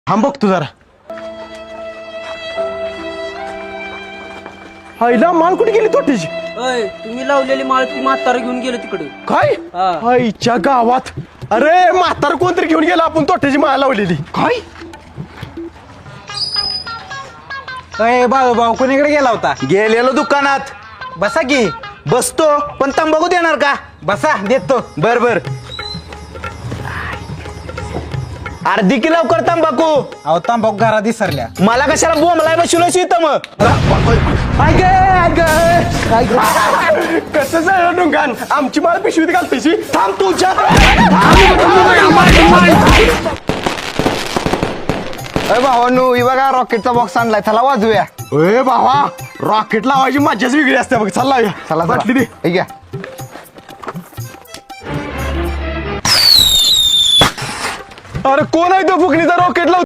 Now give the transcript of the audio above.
थांब बघ तू जरा. आईला माल कुठे गेली तोट्याची? तुम्ही लावलेली माळ ती म्हातारा घेऊन गेलं तिकडे. काय हा. आईच्या गावात? अरे म्हातार कोणतरी घेऊन गेला, आपण तोट्याची माळ लावलेली. काय अय भाऊ कोणीकडे गेला होता? गेलेलो दुकानात. बसा की. बसतो पण तंबाखू देणार का? बसा देतो. बर बर. अर्धी की लवकर तंबाखू. अहो तांबाखू घरात विसरल्या. मला कशाला बोंबलाय बसवलं इथं मग? कसं झालं डोंगान? आमची माळ पिशवीत घालतेशी. थांब तुझ्या. अरे भावानू ही बघा रॉकेटचा बॉक्स आणलाय, चला वाजूया. ए भावा, रॉकेट लावायची मजाच वेगळी असते बघ. चल लावूया. चला बाटली दे. ठीक आहे. अरे कोण आहे तो फुकणीचा रॉकेट लाव